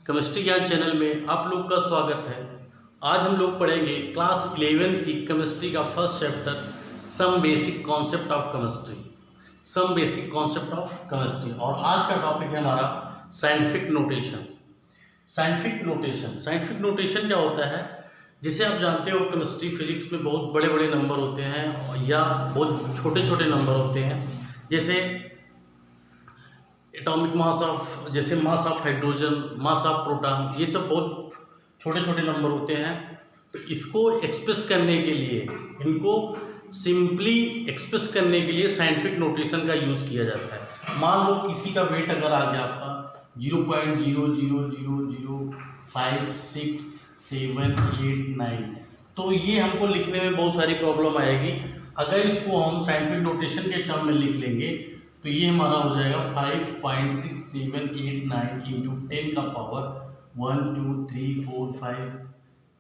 Chemistry ज्ञान channel में आप लोग का स्वागत है। आज हम लोग पढ़ेंगे क्लास 11 की केमिस्ट्री का first chapter some basic concept of chemistry. और आज का टॉपिक है हमारा साइंटिफिक नोटेशन। साइंटिफिक नोटेशन क्या होता है? जिसे आप जानते हो केमिस्ट्री फिजिक्स में बहुत बड़े बड़े नंबर होते हैं या बहुत छोटे छोटे नंबर होते हैं, जैसे एटॉमिक मास ऑफ, जैसे mass of hydrogen, mass of proton, ये सब बहुत छोटे छोटे नंबर होते हैं। तो इसको एक्सप्रेस करने के लिए, इनको सिंपली एक्सप्रेस करने के लिए साइंटिफिक नोटेशन का यूज़ किया जाता है। मान लो किसी का वेट अगर आ गया आपका 0.00056789, तो ये हमको लिखने में बहुत सारी प्रॉब्लम आएगी। अगर इसको हम साइंटिफिक नोटेशन के टर्म में लिख लेंगे तो ये हमारा हो जाएगा 5.6789 इंटू 10 का पावर 1 2 3 4 5,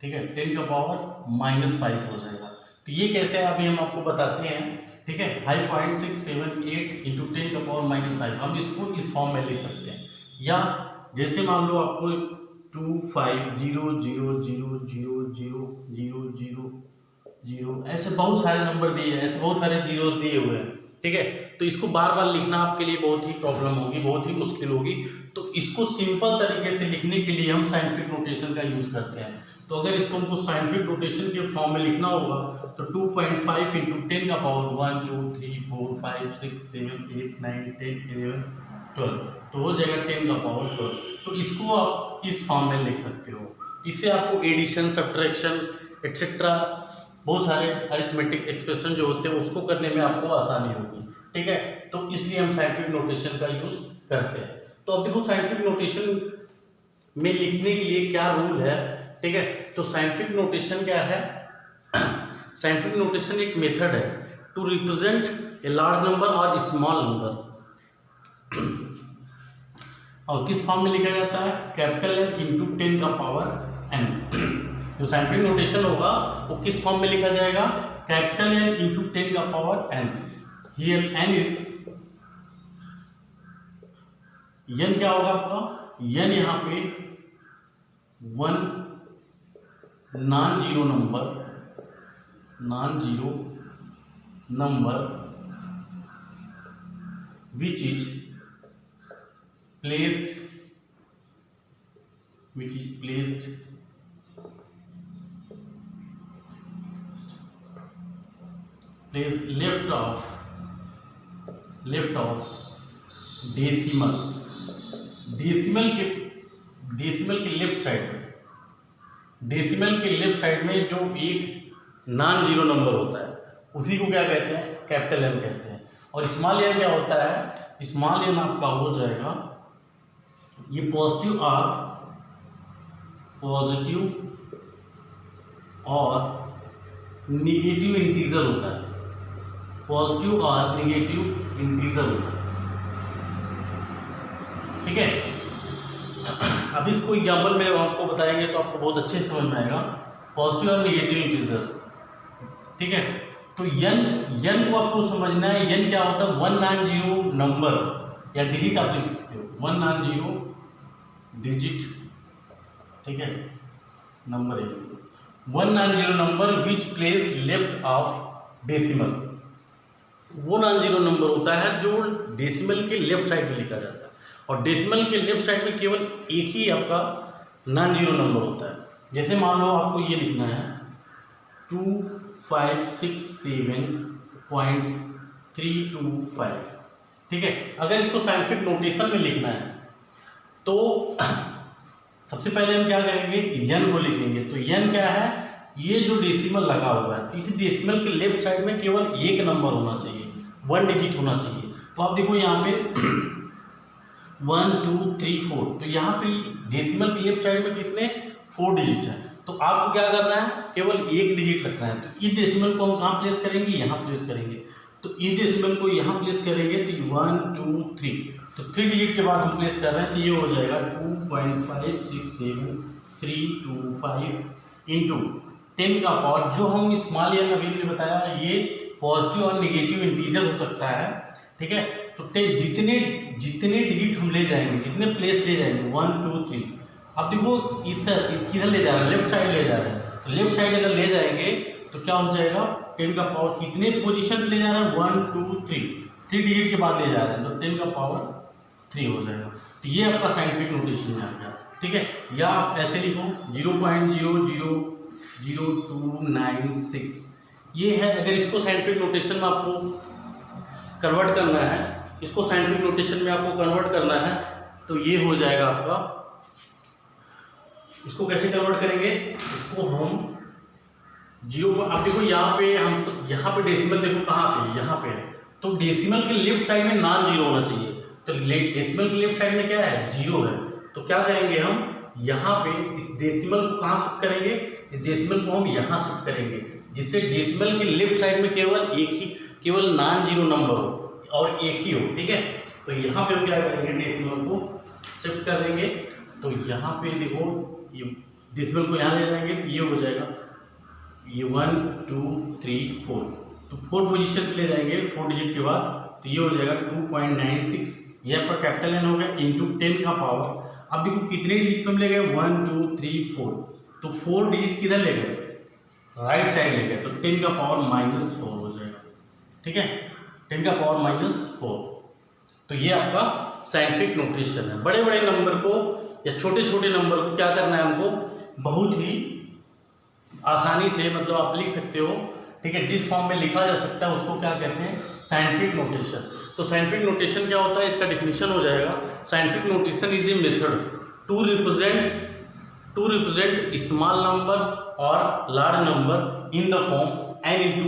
ठीक है, 10 का पावर -5 हो जाएगा। तो ये कैसे है अभी हम आपको बताते हैं, ठीक है। 5.678 इंटू 10 का पावर -5 हम इसको इस फॉर्म में लिख सकते हैं। या जैसे मान लो आपको 25000000 ऐसे बहुत सारे नंबर दिए हैं, ऐसे बहुत सारे जीरोस दिए हुए हैं, ठीक है। तो इसको बार बार लिखना आपके लिए बहुत ही प्रॉब्लम होगी, बहुत ही मुश्किल होगी। तो इसको सिंपल तरीके से लिखने के लिए हम साइंटिफिक नोटेशन का यूज़ करते हैं। तो अगर इसको हमको साइंटिफिक नोटेशन के फॉर्म में लिखना होगा तो 2.5 इंटू 10 का पावर 1 2 3 4 5 6 7 8 9 10 11 12, तो हो जाएगा 10 का पावर 12। तो इसको आप इस फॉर्म में लिख सकते हो। इससे आपको एडिशन, सब्ट्रैक्शन एक्सेट्रा बहुत सारे अरिथमेटिक एक्सप्रेशन जो होते हैं उसको करने में आपको आसानी होगी, ठीक है। तो इसलिए हम साइंटिफिक नोटेशन का यूज़ करते हैं। तो अब देखो साइंटिफिक नोटेशन में लिखने के लिए क्या रूल है, ठीक है। तो साइंटिफिक नोटेशन क्या है? साइंटिफिक नोटेशन एक मेथड है to represent a large number और स्मॉल नंबर। और किस फॉर्म में लिखा जाता है? कैपिटल N इंटू 10 का पावर n। जो साइंटिफिक नोटेशन होगा वो किस फॉर्म में लिखा जाएगा? कैपिटल N इंटू 10 का power n। Here n is, n क्या होगा आपका? n यहाँ पे 1 non zero number which is placed left of decimal के लेफ्ट साइड में जो एक नॉन जीरो नंबर होता है उसी को क्या कहते हैं? कैपिटल N कहते हैं। और स्मॉल n क्या होता है? स्मॉल n आपका हो जाएगा, ये पॉजिटिव और निगेटिव इंटीजर होता है। ठीक है। अब इसको एग्जाम्पल में आपको बताएंगे तो आपको बहुत अच्छे से समझ में आएगा। पॉजिटिव और निगेटिव इंटीजर, ठीक है। तो n को आपको समझना है। n क्या होता है? 190 नंबर या डिजिट आप लिख सकते हो, 190 डिजिट, ठीक है, नंबर है 190 number which place left of decimal. वो नॉन जीरो नंबर होता है जो डेसिमल के लेफ्ट साइड में लिखा जाता है। और डेसिमल के लेफ्ट साइड में केवल एक ही आपका नॉन जीरो नंबर होता है। जैसे मान लो आपको ये लिखना है 2567.325, ठीक है। अगर इसको साइंटिफिक नोटेशन में लिखना है तो सबसे पहले हम क्या करेंगे? n को लिखेंगे। तो n क्या है? ये जो डेसिमल लगा हुआ है, इस डेसिमल के लेफ्ट साइड में केवल एक नंबर होना चाहिए, 1 डिजिट होना चाहिए। तो आप देखो यहाँ पे 1 2 3 4, तो यहाँ पे डेसिमल के लेफ्ट साइड में कितने? 4 डिजिट है। तो आपको क्या करना है? केवल एक डिजिट रखना है। तो इस डेसिमल को हम कहाँ प्लेस करेंगे? यहाँ प्लेस करेंगे। तो इस डेसिमल को यहाँ प्लेस करेंगे तो 1 2 3, तो 3 डिजिट के बाद हम प्लेस कर रहे हैं तो ये हो जाएगा 2.567.325 इंटू 10 का पावर, जो हम स्मॉल n अभी ने बताया ये पॉजिटिव और निगेटिव इंटीजर हो सकता है, ठीक है। तो जितने डिजिट हम ले जाएंगे, जितने प्लेस ले जाएंगे 1 2 3, अब देखो किधर ले जा रहे हैं, लेफ्ट साइड ले जा रहे हैं, तो लेफ्ट साइड अगर ले जाएंगे तो क्या हो जाएगा, 10 का पावर कितने पोजीशन पे ले जा रहे हैं, 1 2 3 डिजिट के बाद ले जा रहे हैं, तो 10 का पावर 3 हो जाएगा। तो ये आपका साइंटिफिक नोटेशन में आ गया, ठीक है। या आप ऐसे लिखो 0.000296, ये है। अगर इसको साइंटिफिक नोटेशन में आपको कन्वर्ट करना है, इसको साइंटिफिक नोटेशन में आपको कन्वर्ट करना है, तो ये हो जाएगा आपका, इसको कैसे कन्वर्ट करेंगे, इसको हम 0 पर, आप देखो यहाँ पे यहाँ पे डेसिमल देखो कहाँ पे, यहाँ पे है, तो डेसिमल के लेफ्ट साइड में नॉन जीरो होना चाहिए, तो डेसिमल के लेफ्ट साइड में क्या है, 0 है। तो क्या करेंगे हम यहाँ पे इस डेसिमल को कहाँ शिफ्ट करेंगे, इस डेसिमल को हम यहाँ शिफ्ट करेंगे, जिससे डेसिमल के लेफ्ट साइड में केवल नॉन जीरो नंबर हो और एक ही हो, ठीक है। तो यहाँ पे हम क्या करेंगे, डेसिमल को शिफ्ट कर देंगे, तो यहाँ पे देखो ये डेसिमल को यहाँ ले जाएंगे, तो ये हो जाएगा, ये 1 2 3 4, तो 4 पोजीशन पे ले जाएंगे 4 डिजिट के बाद, तो ये हो जाएगा 2.96, ये आपका कैपिटल एन हो गया इंटू 10 का पावर। अब देखो कितने डिजिट पे हम ले गए, 1 2 3 4, तो 4 डिजिट किधर ले गए, राइट साइड ले गए, तो 10 का पावर -4 हो जाएगा, ठीक है, 10 का पावर -4। तो ये आपका साइंटिफिक नोटेशन है। बड़े बड़े नंबर को या छोटे छोटे नंबर को क्या करना है हमको, बहुत ही आसानी से मतलब आप लिख सकते हो, ठीक है, जिस फॉर्म में लिखा जा सकता है उसको क्या कहते हैं, साइंटिफिक नोटेशन। तो साइंटिफिक नोटेशन क्या होता है, इसका डिफिनीशन हो जाएगा, scientific notation is a method to represent small number और large number in the form n into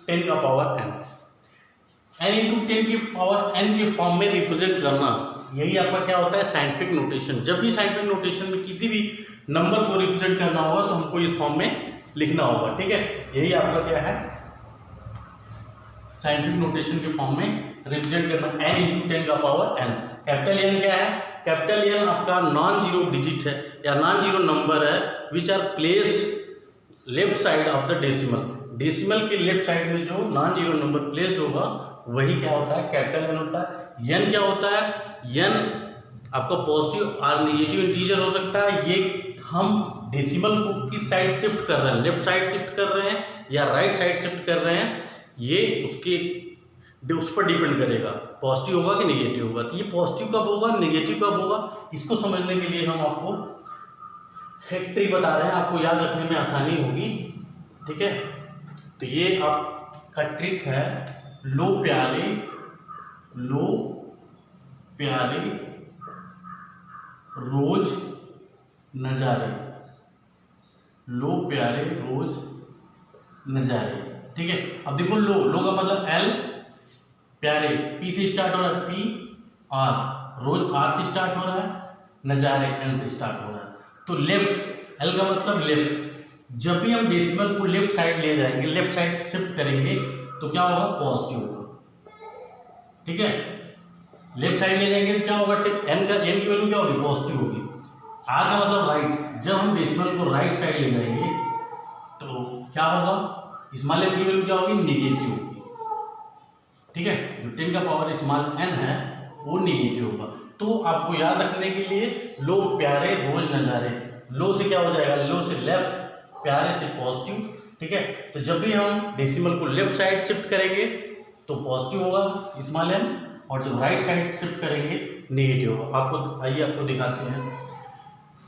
10 का पावर n, n इंटू 10 की पावर n के फॉर्म में रिप्रेजेंट करना, यही आपका क्या होता है, साइंटिफिक नोटेशन। जब भी साइंटिफिक नोटेशन में किसी भी नंबर को रिप्रेजेंट करना होगा तो हमको इस फॉर्म में लिखना होगा, ठीक है। यही आपका क्या है, साइंटिफिक नोटेशन के फॉर्म में रिप्रेजेंट करना, n इंटू 10 का पावर n। कैपिटल N क्या है, कैपिटल N आपका नॉन जीरो डिजिट है या नॉन जीरो नंबर है which are placed left side of the decimal, decimal के लेफ्ट साइड में जो नॉन जीरो नंबर प्लेस्ड होगा वही क्या होता है, कैपिटल N होता है। n क्या होता है, n आपका पॉजिटिव और नेगेटिव इंटीजर हो सकता है, ये हम डेसिमल को किस साइड शिफ्ट कर रहे हैं, लेफ्ट साइड शिफ्ट कर रहे हैं या राइट साइड शिफ्ट कर रहे हैं, ये उस पर डिपेंड करेगा, पॉजिटिव होगा कि नेगेटिव होगा। तो ये पॉजिटिव कब होगा, नेगेटिव कब होगा, इसको समझने के लिए हम आपको एक ट्रिक बता रहे हैं, आपको याद रखने में आसानी होगी, ठीक है। तो ये आपका ट्रिक है, लो प्यारे रोज नजारे, लो प्यारे रोज नजारे, ठीक है। अब देखो लो का मतलब L, प्यारे P से स्टार्ट हो रहा है, P R, रोज R से स्टार्ट हो रहा है, नजारे N से स्टार्ट हो रहा है। तो लेफ्ट, L का मतलब लेफ्ट, जब भी हम डेसिमल को लेफ्ट साइड ले जाएंगे, लेफ्ट साइड शिफ्ट करेंगे तो क्या होगा, पॉजिटिव होगा, ठीक है। लेफ्ट साइड ले जाएंगे तो क्या होगा, n की वैल्यू क्या होगी, पॉजिटिव होगी। R का मतलब राइट, जब हम डेसिमल को राइट साइड ले जाएंगे तो क्या होगा, स्मॉल n की वैल्यू क्या होगी, नेगेटिव होगी, ठीक है। जो 10 का पावर स्मॉल n है वो नेगेटिव होगा। तो आपको याद रखने के लिए लो प्यारे रोज नजारे, लो से क्या हो जाएगा, लो से लेफ्ट, प्यारे से पॉजिटिव, ठीक है। तो जब भी हम डेसिमल को लेफ्ट साइड शिफ्ट करेंगे तो पॉजिटिव होगा स्मॉल n, और जब राइट साइड शिफ्ट करेंगे नेगेटिव होगा। आपको आइए आपको दिखाते हैं,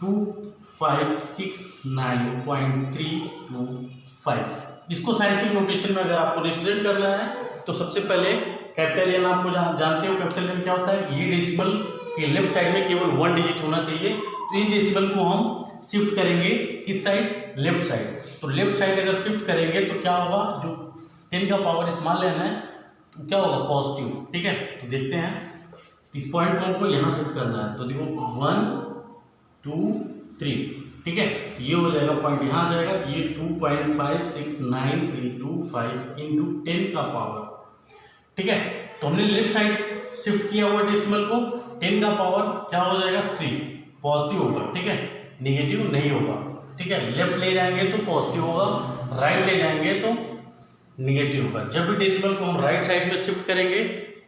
2569.325, इसको साइंटिफिक नोटेशन में अगर आपको रिप्रेजेंट करना है तो सबसे पहले कैपिटल N आपको जानते हो, कैपिटल N क्या होता है, ये डेसिमल के लेफ्ट साइड में केवल 1 डिजिट होना चाहिए। तो इस डेसिमल को हम शिफ्ट करेंगे किस साइड, लेफ्ट साइड। तो लेफ्ट साइड अगर शिफ्ट करेंगे तो क्या होगा, जो 10 का पावर स्मॉल n है तो क्या होगा, पॉजिटिव, ठीक है। तो देखते हैं इस पॉइंट को हमको यहाँ शिफ्ट करना है, तो देखो 1 2 3, ठीक है। तो ये हो जाएगा पॉइंट यहाँ आ जाएगा, तो ये 2.569.325 इंटू 10 का पावर, ठीक है। तो हमने लेफ्ट साइड शिफ्ट किया हुआ डेसिमल को, 10 का पावर क्या हो जाएगा, 3, पॉजिटिव होगा, ठीक है, नेगेटिव नहीं होगा, ठीक है। लेफ्ट ले जाएंगे तो पॉजिटिव होगा, राइट ले जाएंगे तो नेगेटिव होगा। जब भी डेसिमल को हम राइट साइड में शिफ्ट करेंगे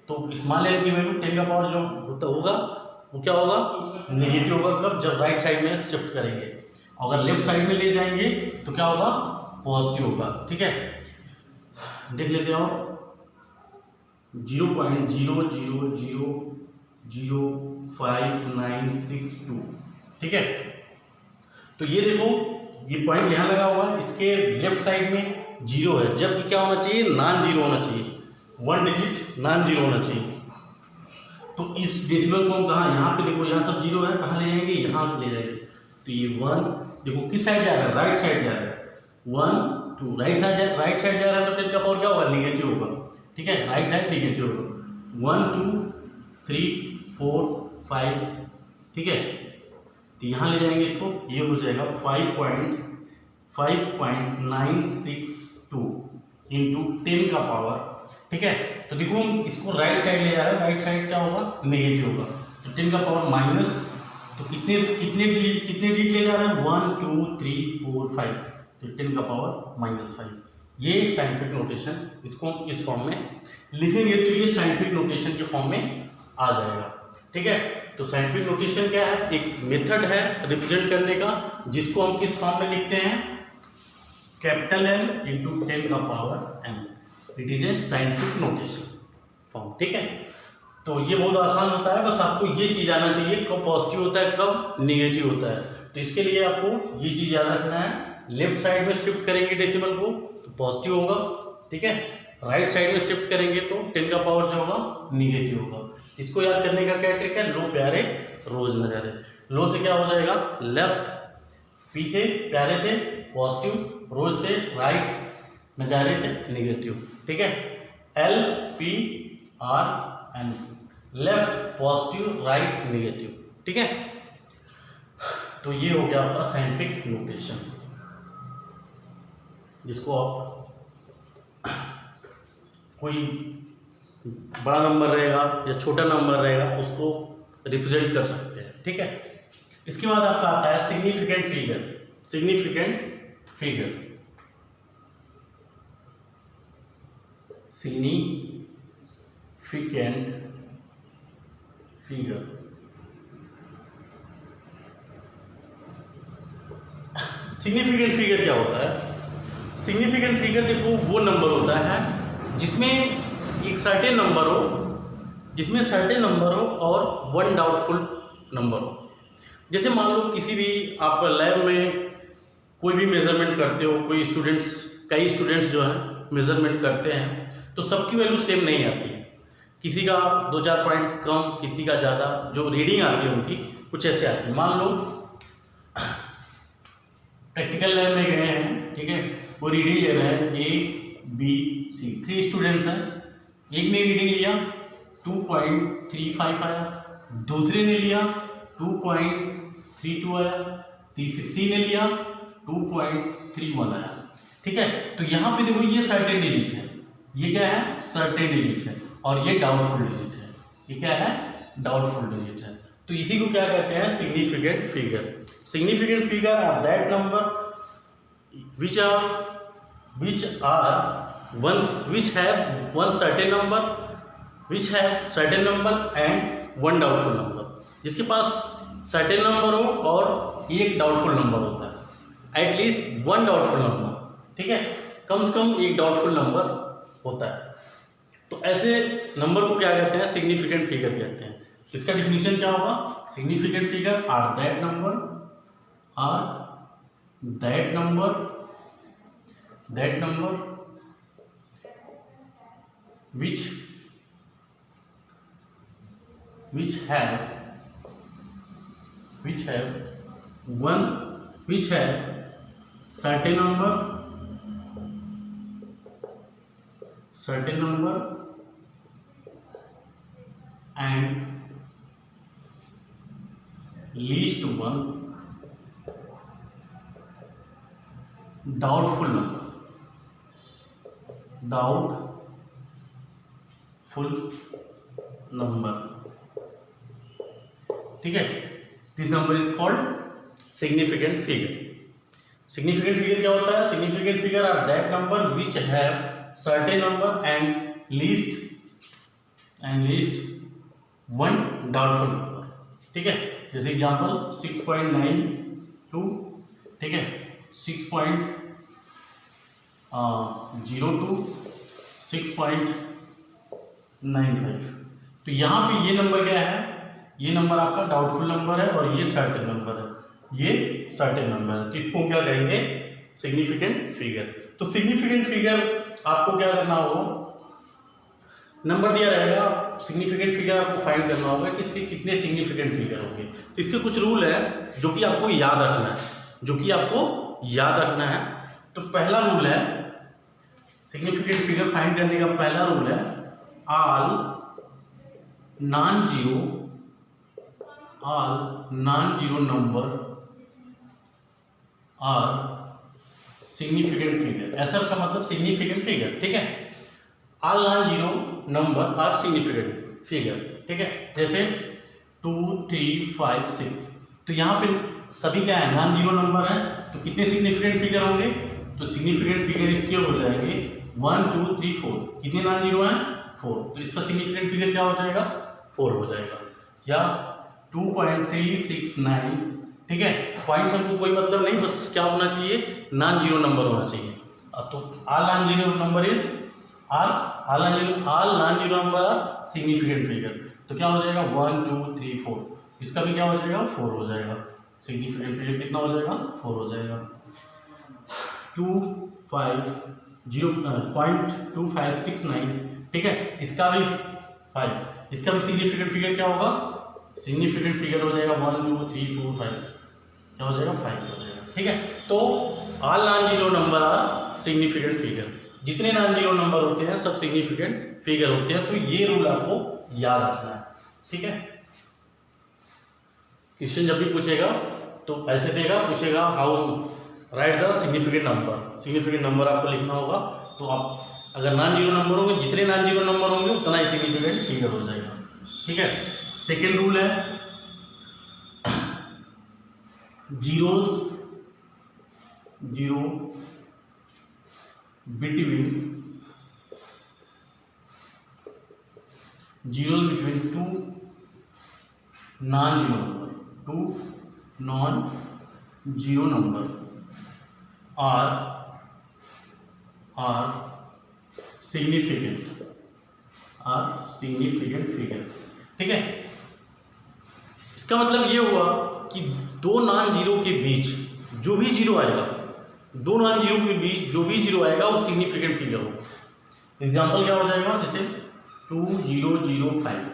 तो स्मॉल n की वैल्यू 10 का पावर जो होगा वो क्या होगा, नेगेटिव होगा। कब, जब राइट साइड में शिफ्ट करेंगे। अगर लेफ्ट साइड में ले जाएंगे तो क्या होगा, पॉजिटिव होगा। ठीक है, देख लेते हो 0.00005962। ठीक है, तो ये देखो ये पॉइंट यहाँ लगा हुआ है, इसके लेफ्ट साइड में 0 है, जबकि क्या होना चाहिए, नॉन जीरो होना चाहिए, 1 डिजिट नॉन जीरो होना चाहिए। तो इस डेसिमल को हम कहाँ, यहाँ पे देखो, यहाँ सब 0 है, कहाँ ले जाएंगे, यहाँ ले जाएंगे। तो ये 1 देखो किस साइड जा रहा है, राइट साइड जा रहा है, 1 2 राइट साइड जा रहा है, तो 10 का पावर क्या होगा, नेगेटिव होगा। ठीक है, राइट साइड नेगेटिव होगा, 1 2 3 4 5। ठीक है, तो यहाँ ले जाएंगे इसको, ये हो जाएगा 5.962 इंटू 10 का पावर। ठीक है, तो देखो हम इसको राइट साइड ले जा रहे हैं, राइट साइड क्या होगा, नेगेटिव होगा, तो 10 का पावर माइनस, तो कितने डिजिट ले जा रहे हैं, 1 2 3 4 5, तो 10 का पावर -5। ये साइंटिफिक नोटेशन, इसको हम इस फॉर्म में लिखेंगे तो ये साइंटिफिक नोटेशन के फॉर्म में आ जाएगा। ठीक है, तो साइंटिफिक नोटेशन क्या है, एक मेथड है रिप्रेजेंट करने का, जिसको हम किस फॉर्म में लिखते हैं, कैपिटल M इंटू 10 का power m। It is a scientific notation form. ठीक है, तो ये बहुत आसान होता है, बस आपको ये चीज आना चाहिए, कब पॉजिटिव होता है, कब नेगेटिव होता है। तो इसके लिए आपको ये चीज याद रखना है, लेफ्ट साइड में शिफ्ट करेंगे डेसिमल को तो पॉजिटिव होगा। ठीक है, राइट साइड में शिफ्ट करेंगे तो 10 का पावर जो होगा नेगेटिव होगा। इसको याद करने का क्या ट्रिक है, लो प्यारे रोज नजारे। लो से क्या हो जाएगा, लेफ्ट, पी से प्यारे से पॉजिटिव, रोज से राइट, नजारे से नेगेटिव। ठीक है, LPRN, left positive, right negative. ठीक है, तो ये हो गया आपका साइंटिफिक नोटेशन, जिसको आप कोई बड़ा नंबर रहेगा या छोटा नंबर रहेगा उसको रिप्रेजेंट कर सकते हैं। ठीक है, इसके बाद आपका आता है significant figure. Significant figure, significant figure, significant figure क्या होता है, सिग्निफिकेंट फिगर देखो वो नंबर होता है जिसमें एक सर्टेन नंबर हो, जिसमें सर्टेन नंबर हो और 1 डाउटफुल नंबर हो। जैसे मान लो किसी भी आप लैब में कोई भी मेजरमेंट करते हो, कई स्टूडेंट्स जो हैं मेजरमेंट करते हैं, तो सबकी वैल्यू सेम नहीं आती, किसी का 2-4 पॉइंट कम, किसी का ज़्यादा, जो रीडिंग आती है उनकी कुछ ऐसे आती है। मान लो प्रैक्टिकल लैब में गए हैं, ठीक है, वो रीडिंग ले रहे हैं ABC, 3 स्टूडेंट्स हैं, एक ने रीडिंग लिया 2.35 आया, दूसरे ने लिया 2.32 आया, तीसरे ने लिया 2.31 आया। ठीक है, तो यहाँ पे देखो ये सर्टेन डिजिट है, ये क्या है, सर्टेन डिजिट है, और ये डाउटफुल डिजिट है। ये क्या है, डाउटफुल डिजिट है। तो इसी को क्या कहते हैं, significant figure. Significant figure are that number which have one certain number, which have certain number and one doubtful number, जिसके पास सर्टेन नंबर हो और एक डाउटफुल नंबर होता है, एटलीस्ट 1 डाउटफुल नंबर। ठीक है, कम से कम एक डाउटफुल नंबर होता है। तो ऐसे नंबर को क्या कहते हैं, सिग्निफिकेंट फिगर कहते हैं। इसका डिफिनीशन क्या होगा, significant figure are that number which have certain number and least one doubtful number। ठीक है, this number is called significant figure. Significant figure क्या होता है, significant figure are that number which have certain number and least 1 doubtful number. ठीक है। जैसे example 6.92, ठीक है, 6.02, 6.95। तो यहाँ पे ये नंबर क्या है, ये नंबर आपका डाउटफुल नंबर है और ये सर्टेन नंबर है, ये सर्टेन नंबर है। तो इसको क्या कहेंगे, सिग्निफिकेंट फिगर। तो सिग्निफिकेंट फिगर आपको क्या करना होगा, नंबर दिया रहेगा, सिग्निफिकेंट फिगर आपको फाइंड करना होगा कि इसके कितने सिग्निफिकेंट फिगर होंगे। तो इसके कुछ रूल है जो कि आपको याद रखना है, जो कि आपको याद रखना है। तो पहला रूल है, सिग्निफिकेंट फिगर फाइंड करने का पहला रूल है, all non zero number are significant figure. ऐसा का मतलब सिग्निफिकेंट फिगर, ठीक है। All non zero number are significant figure, ठीक है। जैसे 2, 3, 5, 6, तो यहाँ पे सभी क्या है, नॉन जीरो नंबर है। तो कितने सिग्निफिकेंट फिगर होंगे, तो सिग्निफिकेंट फिगर इसके हो जाएंगे 1, 2, 3, 4। कितने नॉन जीरो हैं, 4। तो इसका सिग्निफिकेंट फिगर क्या हो जाएगा, 4 हो जाएगा। या 2.369, ठीक है। पॉइंट्स हमको कोई मतलब नहीं, बस क्या होना चाहिए, नॉन जीरो नंबर होना चाहिए। अब तो all non zero number is all non zero number are significant figure. तो क्या हो जाएगा 1, 2, 3, 4। इसका भी क्या हो जाएगा, 4 हो जाएगा। सिग्निफिकेंट फिगर कितना हो जाएगा, 4 हो जाएगा। 0.2569, ठीक है। इसका भी 5, इसका भी सिग्निफिकेंट फिगर क्या होगा, सिग्निफिकेंट फिगर हो जाएगा 1, 2, 3, 4, 5, क्या हो जाएगा, 5 हो जाएगा, ठीक है। तो all non zero number are significant figure, जितने नॉन जीरो नंबर होते हैं सब सिग्निफिकेंट फिगर होते हैं। तो ये रूल आपको याद रखना है, ठीक है। क्वेश्चन जब भी पूछेगा तो ऐसे देगा, पूछेगा how right the significant number, significant number आपको लिखना होगा। तो आप अगर नॉन जीरो नंबर होंगे, जितने नॉन जीरो नंबर होंगे उतना ही सिग्निफिकेंट फिगर हो जाएगा, ठीक है। सेकेंड रूल है, zero between two non zero number are significant figure, ठीक है। इसका मतलब ये हुआ कि दो नॉन जीरो के बीच जो भी जीरो आएगा, दो नॉन जीरो के बीच जो भी जीरो आएगा वो सिग्निफिकेंट फिगर हो। एग्जांपल क्या हो जाएगा, जैसे 2005,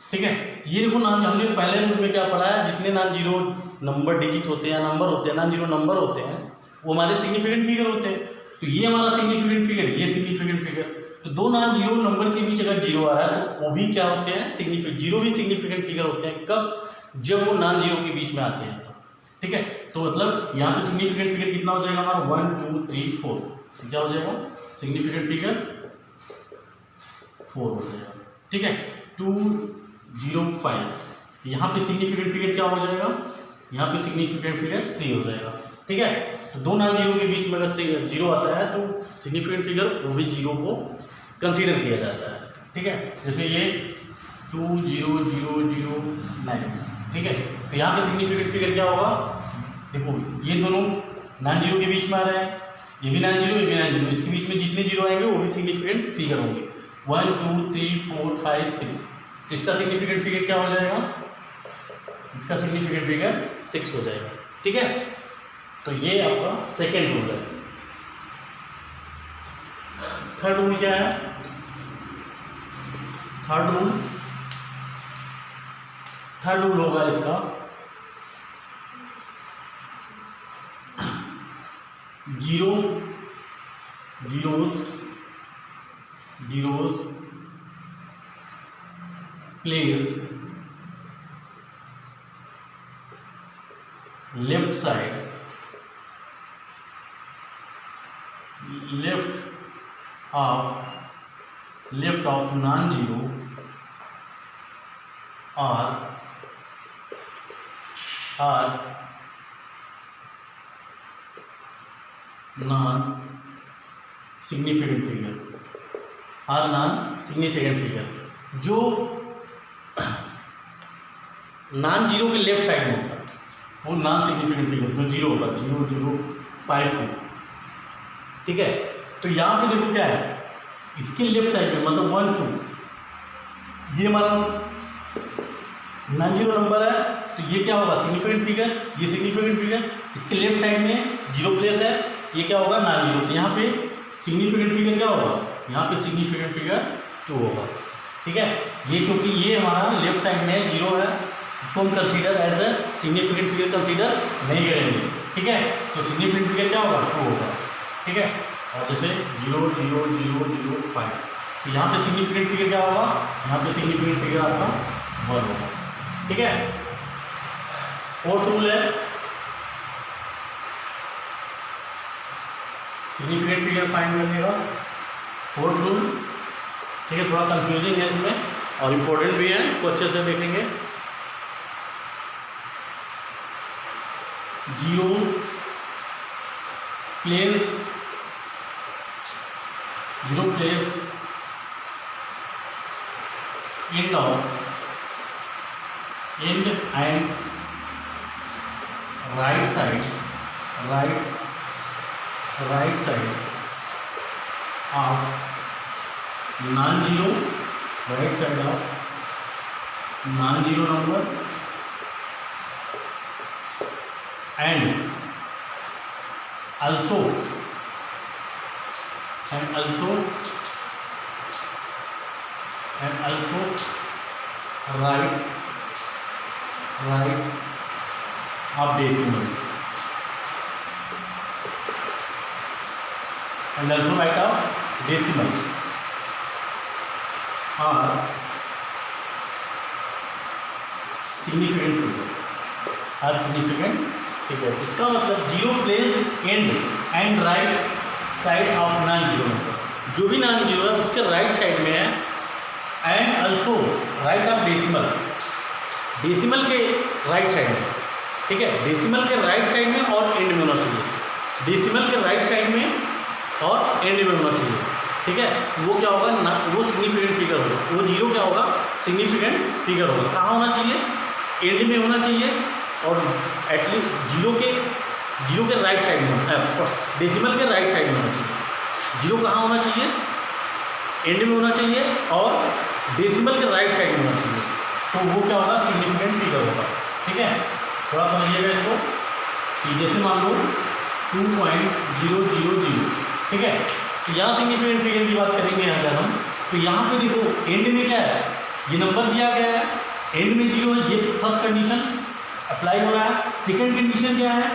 ठीक है। ये देखो नाम, हमने पहले रूल में क्या पढ़ा है, जितने नॉन जीरो नंबर डिजिट होते हैं, नंबर होते हैं, नॉन जीरो नंबर होते हैं, वो हमारे सिग्निफिकेंट फिगर होते हैं। तो ये हमारा सिग्निफिकेंट फिगर, ये सिग्निफिकेंट फिगर। तो दो नॉन जीरो नंबर के बीच अगर जीरो आ रहा है तो वो भी क्या होते हैं, सिग्निफिकेंट, जीरो भी सिग्निफिकेंट फिगर होते हैं। कब, जब वो नॉन जीरो के बीच में आते हैं, ठीक है। तो मतलब यहाँ पे सिग्निफिकेंट फिगर कितना हो जाएगा हमारा, 1, 2, 3, 4, क्या हो जाएगा, सिग्निफिकेंट फिगर 4 हो जाएगा, ठीक है। 205, यहाँ पे सिग्निफिकेंट फिगर क्या हो जाएगा, यहाँ पे सिग्निफिकेंट फिगर 3 हो जाएगा, ठीक है। तो दो नॉन जीरो के बीच में अगर जीरो आता है तो सिग्निफिकेंट फिगर वो भी जीरो को कंसीडर किया जाता है, ठीक है। जैसे ये 20009, ठीक है। तो यहाँ पे सिग्निफिकेंट फिगर क्या होगा, देखो ये दोनों नॉन जीरो के बीच में आ रहे हैं, ये भी नॉन जीरो, ये भी नॉन जीरो, इसके बीच में जितने जीरो आएंगे वो भी सिग्निफिकेंट फिगर होंगे। 1, 2, 3, 4, 5, 6, इसका सिग्निफिकेंट फिगर क्या हो जाएगा, इसका सिग्निफिकेंट फिगर 6 हो जाएगा, ठीक है। तो ये आपका सेकेंड रूल है। थर्ड रूल क्या है, थर्ड रूल होगा इसका, zeros placed left side, left of non zero are non significant figure, जो नॉन जीरो के लेफ्ट साइड में होता है, वो नॉन सिग्निफिकेंट फिगर जो जीरो होगा, 0 0 5 2, ठीक है। तो यहाँ पे देखो क्या है, इसके लेफ्ट साइड में मतलब 1 2, ये हमारा नॉन जीरो नंबर है, तो ये क्या होगा सिग्निफिकेंट फिगर, ये सिग्निफिकेंट फिगर, इसके लेफ्ट साइड में जीरो प्लेस है, ये क्या होगा नॉन जीरो। तो यहाँ पे सिग्निफिकेंट फिगर क्या होगा, यहाँ पे सिग्निफिकेंट फिगर 2 होगा, ठीक है। ये क्योंकि ये हमारा लेफ्ट साइड में जीरो है, इसको हम consider as a significant figure consider नहीं करेंगे, ठीक है। तो सिग्निफिकेंट फिगर क्या होगा 2 होगा, ठीक है। और जैसे 0 0 0 0 5, तो यहाँ पे सिग्निफिकेंट फिगर क्या होगा, यहाँ पे सिग्निफिकेंट फिगर आपका 1 होगा, ठीक है। फोर्थ रूल है सिग्निफिकेंट फिगर फाइंड करने का, फोर्थ रूल, ठीक है। थोड़ा कंफ्यूजिंग है इसमें और इम्पोर्टेंट भी है, इसको अच्छे से देखेंगे। 0 placed end and right side of non-zero, right side of non-zero number and also right of decimal and also right of decimal are significant figure। इसका मतलब zero place and and right side of non zero number, जो भी non zero है उसके right side में है, and also right of decimal के right side में, ठीक है। डेसिमल के राइट साइड में और एंड में होना चाहिए, डेसिमल के राइट साइड में और एंड में होना चाहिए, ठीक है। वो क्या होगा ना, वो सिग्निफिकेंट फिगर होगा, वो जीरो क्या होगा सिग्निफिकेंट फिगर होगा। कहाँ होना चाहिए, एंड में होना चाहिए और एटलीस्ट जीरो के राइट साइड में, डेसिमल के राइट साइड में होना चाहिए। जीरो कहाँ होना चाहिए, एंड में होना चाहिए और डेसिमल के राइट साइड में होना चाहिए, तो वो क्या होगा सिग्निफिकेंट फिगर होगा, ठीक है। थोड़ा समझिएगा इसको कि जैसे मान लो 2.000, ठीक है। तो यहाँ सिग्निफिकेंट फिगर की बात करेंगे अगर हम, तो यहाँ पे देखो एंड में क्या है, ये नंबर दिया गया है, एंड में जीरो है, ये फर्स्ट कंडीशन अप्लाई हो रहा है। सेकंड कंडीशन क्या है,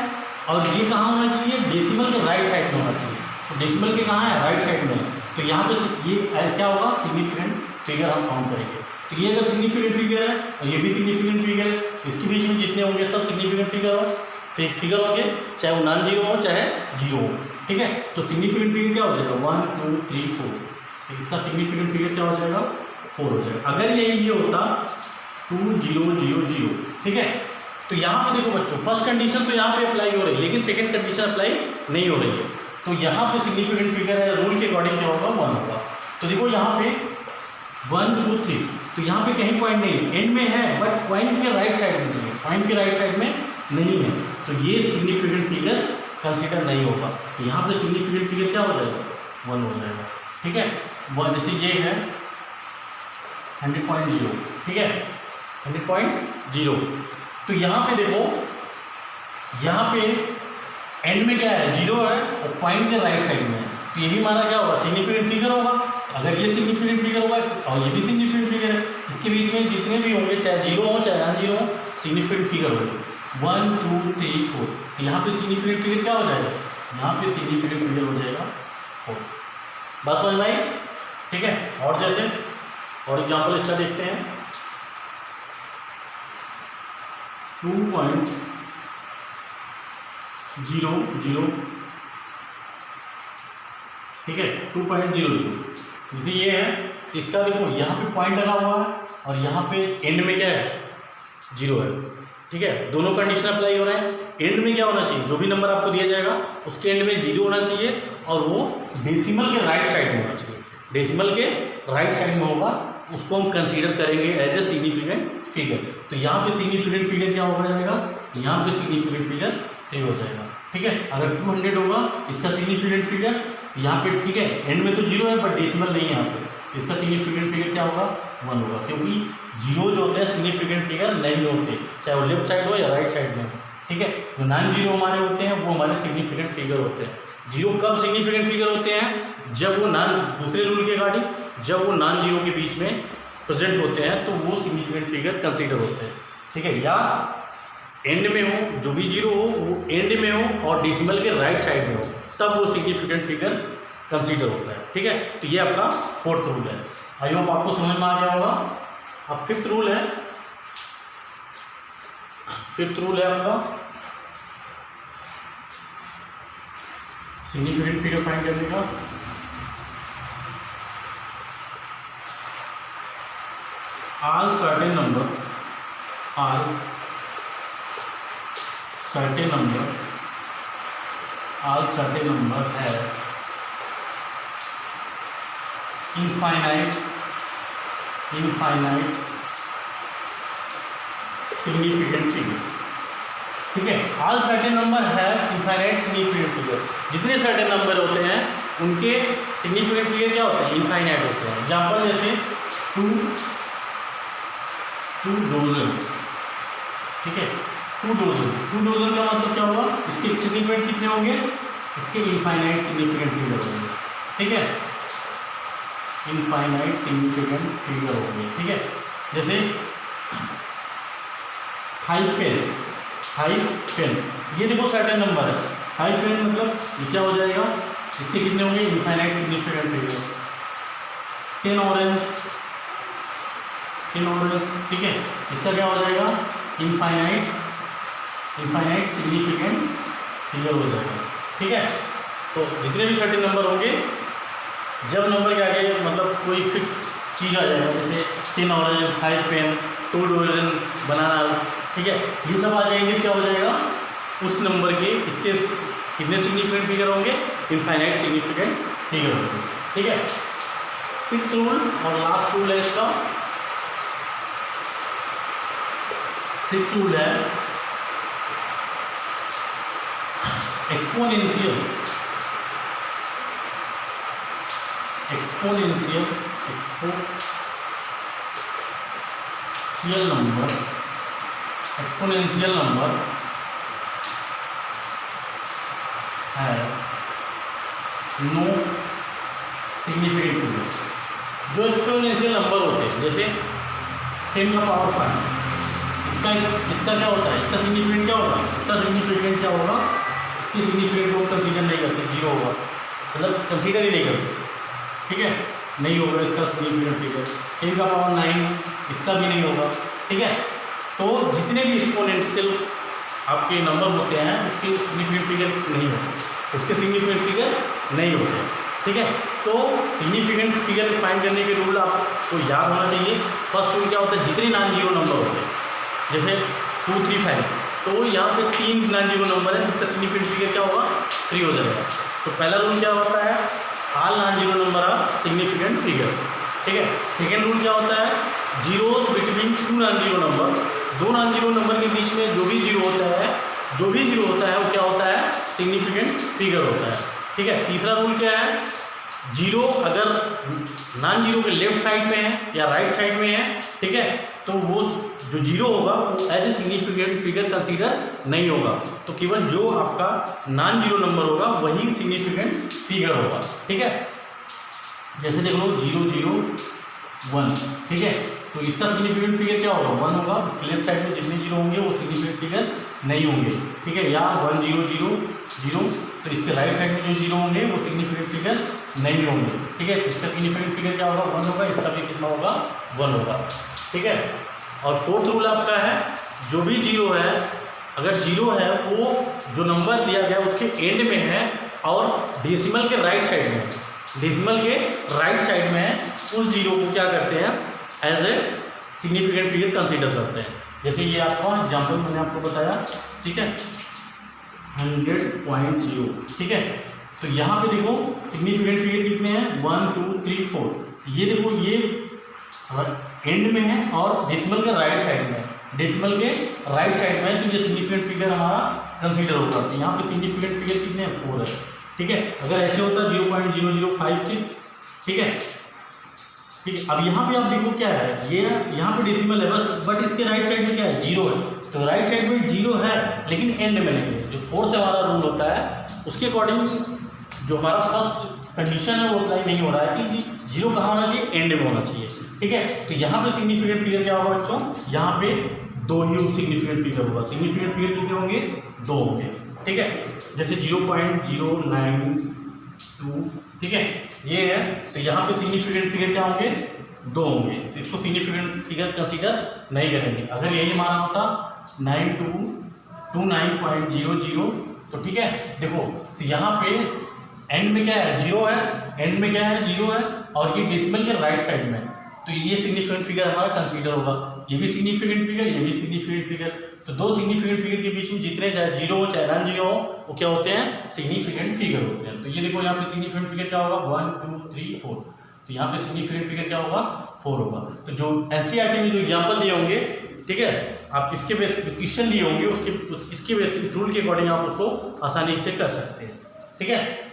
और ये कहाँ होना चाहिए, डेसिमल के राइट साइड में होना चाहिए, तो डेसिमल के कहाँ है, राइट साइड में। तो यहाँ पे ये क्या होगा सिग्निफिकेंट फिगर हम काउंट करेंगे। तो ये अगर सिग्निफिकेंट फिगर है और ये भी सिग्निफिकेंट फिगर है, इसके बीच में जितने होंगे सब सिग्निफिकेंट फिगर होंगे, चाहे वो नॉन जीरो हो चाहे जीरो हो, ठीक है। तो सिग्निफिकेंट फिगर क्या हो जाएगा 1 2 3 4, इसका सिग्निफिकेंट फिगर क्या हो जाएगा 4 हो जाएगा। अगर ये होता 2 0 0 0, ठीक है। तो यहाँ पे देखो बच्चों फर्स्ट कंडीशन तो यहाँ पे अप्लाई हो रही है, लेकिन सेकंड कंडीशन अप्लाई नहीं हो रही है, तो यहाँ पे सिग्निफिकेंट फिगर है, रूल के अकॉर्डिंग क्या होगा 1 होगा। तो देखो यहाँ पे 1 2 3, तो यहाँ पे कहीं पॉइंट नहीं, एंड में है बट पॉइंट के राइट साइड में नहीं है, पॉइंट के राइट साइड में नहीं है, तो ये सिग्निफिकेंट फिगर कंसिडर नहीं होगा। तो यहाँ पे सिग्निफिकेंट फिगर क्या हो जाएगा 1 हो जाएगा, ठीक है। 1 जैसे ये है 100.0, ठीक है 100.0, तो यहाँ पे देखो यहाँ पे एंड में क्या है जीरो है और पॉइंट के राइट साइड में है, तो ये भी हमारा क्या होगा सिग्निफिकेंट फिगर होगा। अगर ये सिग्निफिकेंट फिगर होगा और ये भी सिग्निफिकेंट फिगर है, इसके बीच में जितने भी होंगे चाहे जीरो हो चाहे नॉन जीरो हो सिग्निफिकेंट फिगर होगा 1 2 3 4। तो यहाँ पे सिग्निफिकेंट फिगर क्या हो जाएगा, यहाँ पे सिग्निफिकेंट फिगर हो जाएगा 4। बस समझ में आई, ठीक है। और जैसे और एग्जाम्पल इसका देखते हैं 2.00, ठीक है 2.00, जैसे ये है, इसका देखो यहाँ पे पॉइंट लगा हुआ है और यहाँ पे एंड में क्या है जीरो है, ठीक है। दोनों कंडीशन अप्लाई हो रहे हैं। एंड में क्या होना चाहिए, जो भी नंबर आपको दिया जाएगा उसके एंड में जीरो होना चाहिए और वो डेसिमल के राइट साइड में होना चाहिए, डेसिमल के राइट साइड में होगा उसको हम कंसीडर करेंगे एज ए सिग्निफिकेंट फिगर। तो यहाँ पे सिग्निफिकेंट फिगर क्या हो जाएगा, यहाँ पे सिग्निफिकेंट फिगर 3 हो जाएगा। ठीक है, अगर 200 होगा इसका सिग्निफिकेंट फिगर यहाँ पे, ठीक है, एंड में तो 0 है बट डेसिमल नहीं है यहाँ पे, इसका सिग्निफिकेंट फिगर क्या होगा 1 होगा, क्योंकि 0 जो होते हैं सिग्निफिकेंट फिगर नहीं होते, चाहे वो लेफ्ट साइड हो या राइट साइड में हो। ठीक है, जो नॉन जीरो हमारे होते हैं वो हमारे सिग्निफिकेंट फिगर होते हैं। जीरो कब सिग्निफिकेंट फिगर होते हैं, जब वो दूसरे रूल के अकॉर्डिंग जब वो नॉन जीरो के बीच में प्रेजेंट होते हैं तो वो सिग्निफिकेंट फिगर कंसीडर होते हैं। ठीक है, या एंड में हो, जो भी जीरो हो वो एंड में हो और डेसिमल के राइट साइड में हो, तब वो सिग्निफिकेंट फिगर कंसीडर होता है। ठीक है, तो ये आपका 4th रूल है। आई होप आपको समझ में आ गया होगा। अब 5th रूल है, 5th रूल है आपका सिग्निफिकेंट फिगर फाइंड करने का। all certain number have infinite significant figure। ठीक है, all certain number have infinite significant figure। जितने certain नंबर होते हैं उनके significant figure क्या होते हैं, infinite होते हैं। एग्जाम्पल जैसे 2 डोजन। ठीक है, 2 डोजन का मतलब क्या होगा, इसके सिग्निफिकेंट कितने होंगे, इसके इनफाइनाइट सिग्निफिकेंट फिगर होंगे। ठीक है, इनफाइनाइट सिग्निफिकेंट फिगर होंगे। ठीक है, जैसे 5 पेन, ये देखो सर्टेन नंबर है, 5 पेन मतलब ये क्या हो जाएगा, इसके कितने होंगे इनफाइनाइट सिग्निफिकेंट फिगर। 10 ऑरेंज, ठीक है, इसका क्या हो जाएगा इनफाइनाइट सिग्निफिकेंट फिगर हो जाएगा। ठीक है, तो जितने भी सर्टेन नंबर होंगे, जब नंबर के आगे मतलब कोई फिक्स चीज़ आ जाएगा, जैसे 10 ऑरेंज, 5 पेन, 2 डोजन बनाना, ठीक है, ये सब आ जाएंगे, क्या हो जाएगा उस नंबर के इसके कितने सिग्निफिकेंट फिगर होंगे, इनफाइनाइट सिग्निफिकेंट फिगर होंगे। ठीक है, 6th रूल और लास्ट रूल है इसका। 6th रूल है एक्सपोनेंशियल नंबर है नो सिग्निफिकेंट फिगर। जो एक्सपोनेंशियल नंबर होते हैं, जैसे 10 का पावर 5, इसका क्या होता है, इसका सिग्निफिकेंट क्या होगा, इसका सिग्निफिकेंट क्या होगा, इसकी सिग्निफिकेंट को कंसीडर नहीं करते, 0 होगा, मतलब कंसीडर ही नहीं करते। ठीक है, नहीं होगा इसका सिग्निफिकेंट फिगर। 10 का पावर 9, इसका भी नहीं होगा। ठीक है, तो जितने भी एक्सपोनेंशियल आपके नंबर होते हैं उसके सिग्निफिकेंट फिगर नहीं होते, ठीक है, तो सिग्निफिकेंट फिगर फाइंड करने के रूल आपको याद होना चाहिए। फर्स्ट रूल क्या होता है, जितने नॉन जीरो नंबर होते हैं, जैसे 2, 3, 5, तो यहाँ पे 3 नॉन जीरो नंबर है, जिसका सिग्निफिकेंट फिगर क्या होगा 3 हो जाएगा। तो पहला रूल क्या होता है, all non zero number are significant figure. ठीक है, सेकेंड रूल क्या होता है, zeros between 2 non zero number, 2 non zero number के बीच में जो भी जीरो होता है वो क्या होता है, सिग्निफिकेंट फिगर होता है। ठीक है, तीसरा रूल क्या है, जीरो अगर नॉन जीरो के लेफ्ट साइड में है या राइट साइड में है, ठीक है, तो वो जो जीरो होगा वो as a significant figure consider नहीं होगा, तो केवल जो आपका नॉन जीरो नंबर होगा वही सिग्निफिकेंट फिगर होगा। ठीक है, जैसे देख लो 0, 0, 1, ठीक है, तो इसका सिग्निफिकेंट फिगर क्या होगा 1 होगा, इसके लेफ्ट साइड में जितने जीरो होंगे वो सिग्निफिकेंट फिगर नहीं होंगे। ठीक है, या 1, 0, 0, 0, तो इसके राइट साइड में जो जीरो होंगे वो सिग्निफिकेंट फिगर नहीं होंगे। ठीक है, इसका सिग्निफिकेंट फिगर क्या होगा 1 होगा, इसका भी कितना होगा 1 होगा। ठीक है, और फोर्थ रूल आपका है, जो भी जीरो है, अगर जीरो है वो जो नंबर दिया गया उसके एंड में है और डेसिमल के राइट साइड में है, उस जीरो को क्या करते हैं as a significant figure consider करते हैं। जैसे ये आपका एग्जाम्पल मैंने आपको बताया, ठीक है, 100.0, ठीक है, तो यहाँ पे देखो सिग्निफिकेंट फिगर कितने हैं 1, 2, 3, 4, ये देखो ये एंड में है और डेसिमल के राइट साइड में है, डेसिमल के राइट साइड में है, तो ये सिग्निफिकेंट फिगर हमारा कंसीडर होगा। तो यहाँ पे सिग्निफिकेंट फिगर कितने हैं, 4 है, ठीक है। अगर ऐसे होता 0.0056, ठीक है, ठीक है। अब यहाँ पे आप देखो क्या है, ये यहाँ पे डेसिमल है बस, बट इसके राइट साइड में क्या है, 0 है। तो राइट साइड में 0 है लेकिन एंड में नहीं है। जो 4 से हमारा रूल होता है उसके अकॉर्डिंग जो हमारा फर्स्ट कंडीशन है वो अप्लाई नहीं हो रहा है कि 0 कहाँ होना चाहिए, एंड में होना चाहिए, ठीक है। तो यहाँ पे सिग्निफिकेंट फिगर क्या होगा बच्चों, यहाँ पे 2 ही सिग्निफिकेंट फिगर होगा। सिग्निफिकेंट फिगर कितने होंगे, 2 होंगे, ठीक है। जैसे 0.092, ठीक है, ये है। तो यहाँ पे सिग्निफिकेंट फिगर क्या होंगे, 2 होंगे। तो इसको सिग्निफिकेंट फिगर कंसीडर नहीं करेंगे। अगर यही माना होता 9229.00, तो ठीक है। देखो तो यहाँ पे एंड में क्या है, 0 है, एंड में क्या है, 0 है, और ये डेसिमल के राइट साइड में, तो ये सिग्निफिकेंट फिगर हमारा कंसीडर होगा। ये भी सिग्निफिकेंट फिगर, ये भी सिग्निफिकेंट फिगर। तो 2 सिग्निफिकेंट फिगर के बीच में जितने चाहे 0 हो चाहे नॉन 0 हो, वो क्या होते हैं, सिग्निफिकेंट फिगर होते हैं। तो ये देखो यहाँ पे सिग्निफिकेंट फिगर क्या होगा, 1 2 3 4। तो यहाँ पे सिग्निफिकेंट फिगर क्या होगा, 4 होगा। तो जो एनसीईआरटी में जो एग्जाम्पल दिए होंगे, ठीक है, आप इसके बेस क्वेश्चन दिए होंगे इसके बेस इस रूल के अकॉर्डिंग आप उसको आसानी से कर सकते हैं, ठीक है।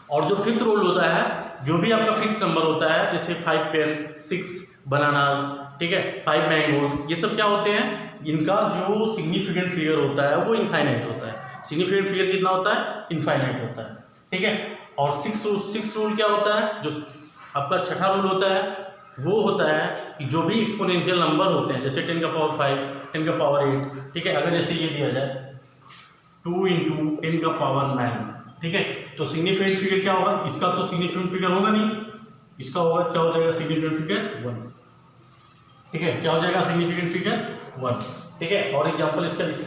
और जो फिफ्थ रूल होता है, जो भी आपका फिक्स नंबर होता है, जैसे 5 पेन, 6 बनानास, ठीक है, 5 मैंगोज, ये सब क्या होते हैं, इनका जो सिग्निफिकेंट फिगर होता है वो इनफाइनाइट होता है। सिग्निफिकेंट फिगर कितना होता है, इनफाइनाइट होता है, ठीक है। और सिक्स रूल क्या होता है, जो आपका छठा रूल होता है, वो होता है कि जो भी एक्सपोनेंशियल नंबर होते हैं, जैसे 10 का पावर 5, 10 का पावर 8, ठीक है, अगर जैसे ये दिया जाए 2 × 10 का पावर 9, ठीक है, तो सिग्निफिकेंट फिगर क्या होगा, इसका तो सिग्निफिकेंट फिगर होगा नहीं, इसका होगा, क्या हो जाएगा, सिग्निफिकेंट फिगर 1, ठीक है, क्या हो जाएगा, सिग्निफिकेंट फिगर 1, ठीक है। और एग्जांपल इसका इस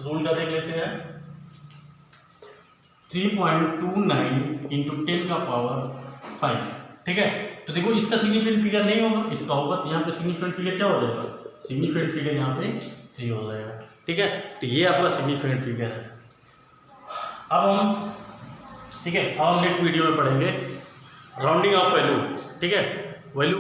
रूल का देख लेते हैं, 3.29 × 10 का पावर 5, ठीक है। तो देखो इसका सिग्निफिकेंट फिगर नहीं होगा, इसका होगा, तो यहाँ पे सिग्निफिकेंट फिगर क्या हो जाएगा, सिग्निफिकेंट फिगर यहाँ पे 3 हो जाएगा, ठीक है। तो ये आपका सिग्निफिकेंट फिगर है। अब हम, ठीक है, अब हम नेक्स्ट वीडियो में पढ़ेंगे राउंडिंग ऑफ वैल्यू, ठीक है, वैल्यू